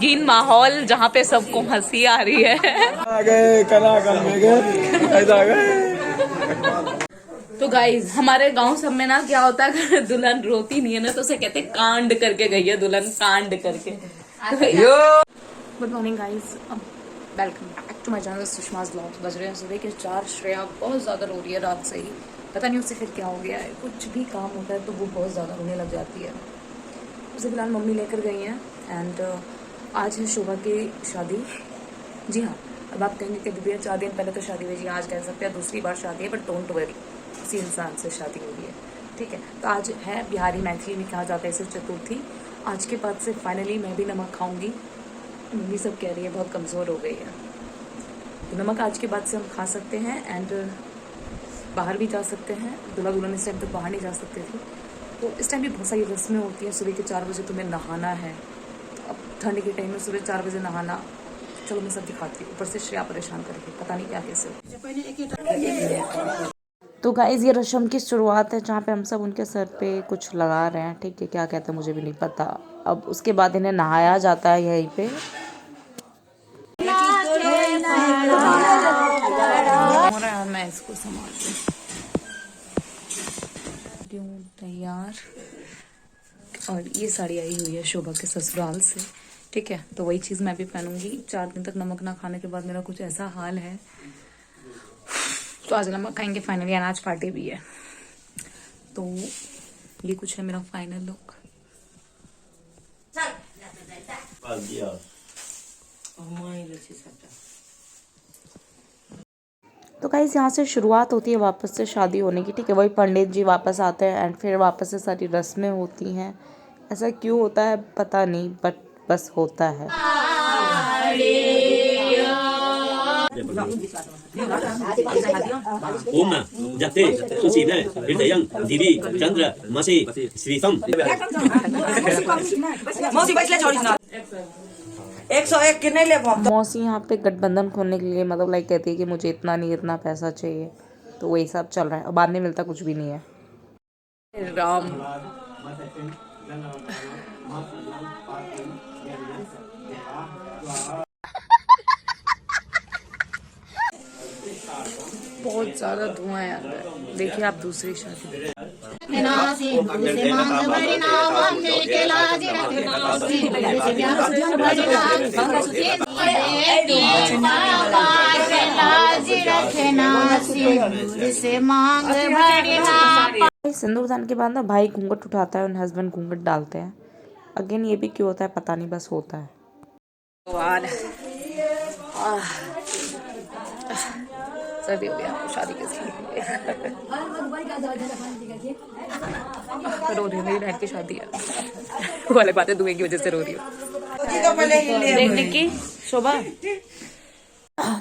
गमगीन माहौल जहाँ पे सबको हंसी आ रही है। तो गाइज हमारे गांव सब में ना क्या होता है, दुल्हन रोती नहीं है ना तो उसे कहते कांड करके गई है दुल्हन, कांड करके। Good morning guys, welcome back to my channel सुषमा's व्लॉग्स। बज रहे हैं सुबह के 4। श्रेया बहुत ज़्यादा रो रही है रात से ही, पता नहीं उससे फिर क्या हो गया है। कुछ भी काम होता है तो वो बहुत ज़्यादा रोने लग जाती है। उसे फिलहाल मम्मी लेकर गई हैं एंड आज है शोभा की शादी। जी हाँ, अब आप कहेंगे कि दीदी 4 दिन पहले तो शादी हुई। जी आज कह सकते हैं दूसरी बार शादी है, बट डोंट वरी, किसी इंसान से शादी हुई है, ठीक है। तो आज है बिहारी मैथिली में कहा जाता है इसे चतुर्थी। आज के बाद से फाइनली मैं भी नमक खाऊंगी। मम्मी सब कह रही है बहुत कमज़ोर हो गई है, तो नमक आज के बाद से हम खा सकते हैं एंड बाहर भी जा सकते हैं। दूल्हा दुल्हन इस टाइम तक बाहर नहीं जा सकते थे, तो इस टाइम भी बहुत सारी रस्में होती हैं। सुबह के 4 बजे तुम्हें नहाना है, अब ठंड के टाइम में सुबह 4 बजे नहाना, चलो मैं सब दिखाती हूँ। ऊपर से श्रेया परेशान करके पता नहीं क्या कैसे। तो गाइज ये रस्म की शुरुआत है जहाँ पे हम सब उनके सर पे कुछ लगा रहे हैं, ठीक है। क्या कहते हैं मुझे भी नहीं पता। अब उसके बाद इन्हें नहाया जाता है यहीं पे। मैं इसको संभालती हूँ तैयार। और ये साड़ी आई हुई है शोभा के ससुराल से, ठीक है। तो वही चीज़ मैं भी पहनूंगी। 4 दिन तक नमक ना खाने के बाद मेरा कुछ ऐसा हाल है, तो आज नमक खाएंगे फाइनली। अनाज पार्टी भी है, तो ये कुछ है मेरा फाइनल लुक। तो गाइस यहाँ से शुरुआत होती है वापस से शादी होने की, ठीक है। वही पंडित जी वापस आते हैं एंड फिर वापस से सारी रस्में होती हैं। ऐसा क्यों होता है पता नहीं, बट बस होता है। ओम जते सुशील हृदयं दिवी चंद्र मसी श्रीसम 101 के नहीं ले। मौसी यहाँ पे गठबंधन खोलने के लिए मतलब लाइक कहती है कि मुझे इतना नहीं इतना पैसा चाहिए, तो वही सब चल रहा है और बाद में मिलता कुछ भी नहीं है। राम बहुत ज्यादा धुआं है अंदर। देखिए आप दूसरी शादी। सिंदूरदान के बाद ना भाई घूंघट उठाता है और हस्बैंड घूंघट डालते हैं। अगेन ये भी क्यों होता है पता नहीं, बस होता है। सर्दी हो गया शादी के साथ। रो रही हूँ, मेरी बहन की शादी है। वो वाली बातें धुएं की वजह से रो रही हूँ। देखने की शोभा।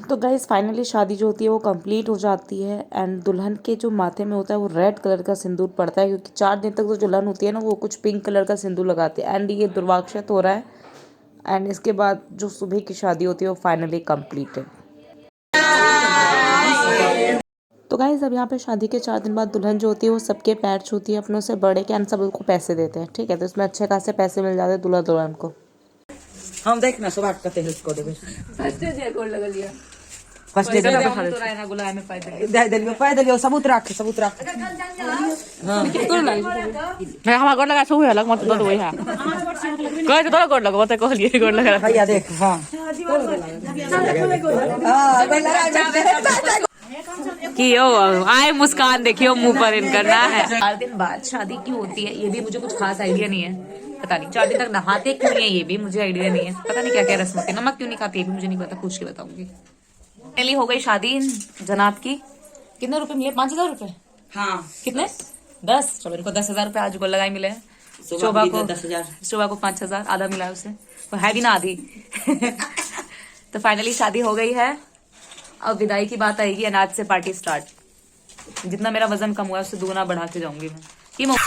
तो गाइस फाइनली शादी जो होती है वो कंप्लीट हो जाती है एंड दुल्हन के जो माथे में होता है वो रेड कलर का सिंदूर पड़ता है, क्योंकि 4 दिन तक जो दुल्हन होती है ना वो कुछ पिंक कलर का सिंदूर लगाती है। एंड ये दुर्वाक्षत हो रहा है एंड इसके बाद जो सुबह की शादी होती है वो फाइनली कंप्लीट है। तो गाइस अब यहाँ पे शादी के 4 दिन बाद दुल्हन जो होती है वो सबके पैर छूती है, अपनों से बड़े के एंड सब उनको पैसे देते हैं, ठीक है। तो इसमें अच्छे खासे पैसे मिल जाते हैं दूल्हा दुल्हन को। हम देखना सुबह करते हैं उसको देबे फर्स्ट डे गोल्ड लगा लिया, फर्स्ट डे तो रहा ना गुलाब में पाए दलियो सबूत रख हां मैं हमारा गोल्ड लगा सब अलग मत तो वही है कह तो गोल्ड लगा तो कहलिए गोल्ड लगा भैया देख। हां कि ओ आए मुस्कान देखियो मुंह पर इन करना है। 4 दिन बाद शादी क्यों होती है ये भी मुझे कुछ खास आइडिया नहीं है, पता नहीं। 4 दिन तक नहाते क्यों नहीं है ये भी मुझे आइडिया नहीं है, पता नहीं क्या क्या रस्म होती है। नमक क्यों नहीं खाती ये भी मुझे नहीं पता, पूछ के बताऊंगी। पहली हो गई शादी जनाब की। कितने रुपए मिले? 5000 रुपए। हां कितने? 10। चलो इनको 10,000 रुपए आज को लगाई मिले हैं। शोभा को 10,000, शोभा को 5,000, आधा मिला है उसे, तो है भी ना आधी। तो फाइनली शादी हो गई है। अब विदाई की बात आएगी, अनाज से पार्टी स्टार्ट। जितना मेरा वजन कम हुआ है उससे दुगना बढ़ा के जाऊंगी मैं।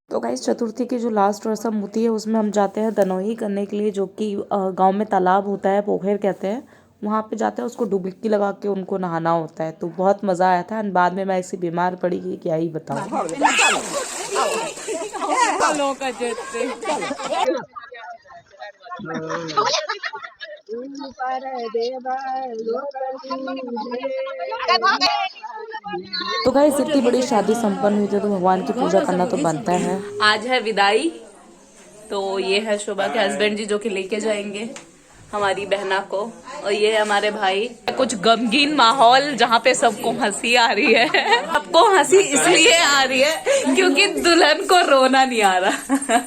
तो गाइस चतुर्थी की जो लास्ट रस्म होती है उसमें हम जाते हैं दनोही करने के लिए, जो कि गांव में तालाब होता है, पोखर कहते हैं, वहाँ पे जाते हैं। उसको डुबकी लगा के उनको नहाना होता है, तो बहुत मज़ा आया था। बाद में मैं ऐसी बीमार पड़ी कि क्या ही बताऊँ। फलों का जैसे। तो गाइस इतनी बड़ी शादी संपन्न हुई थी तो भगवान की पूजा करना तो बनता है। आज है विदाई, तो ये है शोभा के हस्बैंड जी जो कि लेके जाएंगे हमारी बहना को, और ये है हमारे भाई। कुछ गमगीन माहौल जहाँ पे सबको हंसी आ रही है। सबको हंसी इसलिए आ रही है क्योंकि दुल्हन को रोना नहीं आ रहा।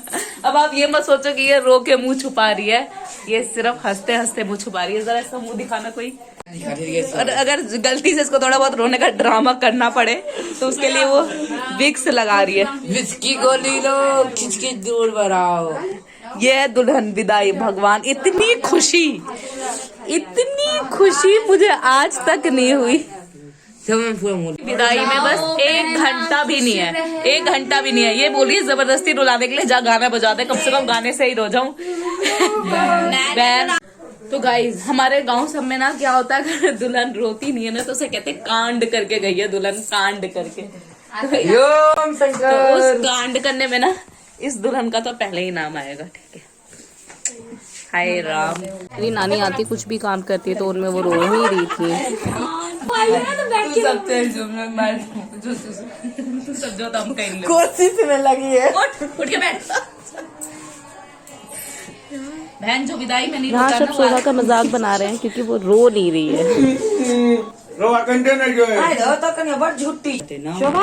अब आप ये मत सोचो कि ये रो के मुंह छुपा रही है, ये सिर्फ हंसते हंसते मुंह छुपा रही है। जरा इसका मुंह दिखाना कोई, और अगर गलती से इसको थोड़ा बहुत रोने का ड्रामा करना पड़े तो उसके लिए वो विक्स लगा रही है। विक्स की गोली लो, खिंच के दूर बढ़ाओ। ये है दुल्हन विदाई। भगवान, इतनी खुशी मुझे आज तक नहीं हुई। विदाई में बस 1 घंटा भी नहीं है, 1 घंटा भी नहीं है। ये बोलिए जबरदस्ती रुलाने के लिए जा गाना बजा दे, कम से कम गाने से ही रो जाऊं। तो गाइज हमारे गांव सब में ना क्या होता है, अगर दुल्हन रोती नहीं है ना तो उसे कहते कांड करके गई है दुल्हन, कांड करके। तो उस कांड करने में ना इस दुल्हन का तो पहले ही नाम आएगा, ठीक है। हाय राम। मेरी नानी आती कुछ भी काम करती है तो उनमें वो रो ही रही थी। कोशिश में लगी है। उठ के बैठ। बहन जो विदाई में नहीं, यहाँ सब शोभा का मजाक बना रहे हैं क्योंकि वो रो नहीं रही है। तो कन्या बड़ झूठी शोभा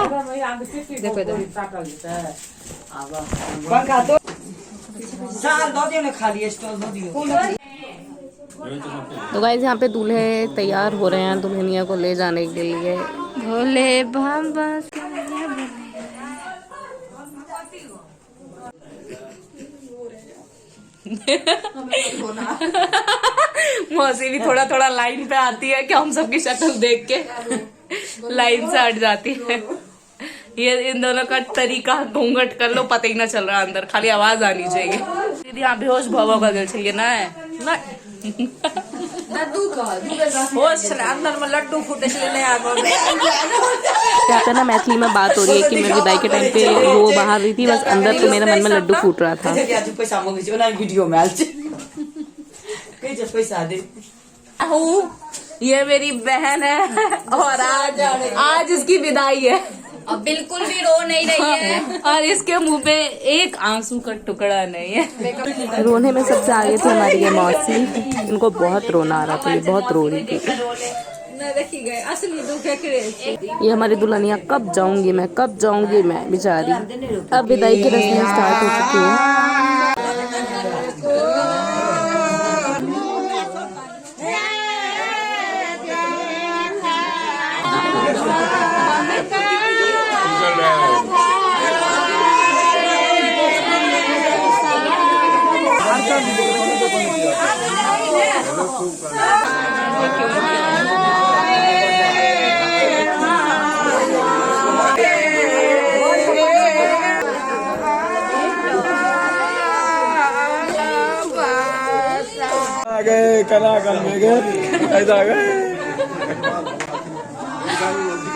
पंखा तो साल दो दियो ने खाली स्टॉल दो दियो। तो गाइस यहाँ पे दूल्हे तैयार हो रहे हैं दुल्हनिया को ले जाने के लिए। भोले बाबा मौसी भी थोड़ा थोड़ा लाइन पे आती है कि हम सबकी शक्ल देख के लाइन से हट जाती है। ये इन दोनों का तरीका, घूंघट कर लो पता ही ना चल रहा, अंदर खाली आवाज आनी चाहिए। दीदी यहाँ बेहोश भवों का दिल चाहिए ना है ना। अंदर में लड्डू फूटे यहाँ पे ना मैथिली में बात हो रही है कि मैं विदाई के टाइम पे रो बाहर रही थी, बस अंदर तो मेरे मन में लड्डू फूट रहा था। पैसा मांगे वीडियो में पैसा दे। ये मेरी बहन है और आज इसकी विदाई है। अब बिल्कुल भी रो नहीं रही है और इसके मुंह पे एक आंसू का टुकड़ा नहीं है। रोने में सबसे आगे थी हमारी ये मौसी, इनको बहुत रोना आ रहा था, ये बहुत रो रही थी। ये हमारी दुल्हनिया कब जाऊंगी मैं बेचारी। अब विदाई की रस्में स्टार्ट हो चुकी है।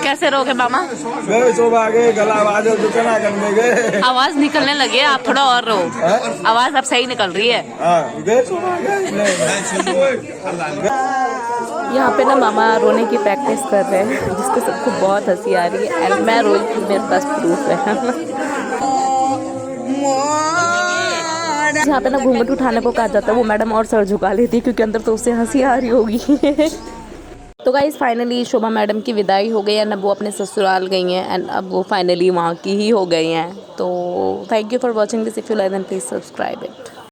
कैसे रोगे मामा? आवाज निकलने लगी है, आप थोड़ा और रो। आवाज अब सही निकल रही है। यहाँ पे ना मामा रोने की प्रैक्टिस कर रहे हैं जिसको सबको बहुत हंसी आ रही है। एंड मैं रोई थी, मेरे पास प्रूफ है। यहाँ पे ना घूंघट उठाने को कहा जाता है, वो मैडम और सर झुका लेती है क्योंकि अंदर तो उससे हंसी आ रही होगी। तो गाइस फाइनली शोभा मैडम की विदाई हो गई है, अब वो अपने ससुराल गई हैं एंड अब वो फाइनली वहाँ की ही हो गई हैं। तो thank you for watching this. If you like then please subscribe it.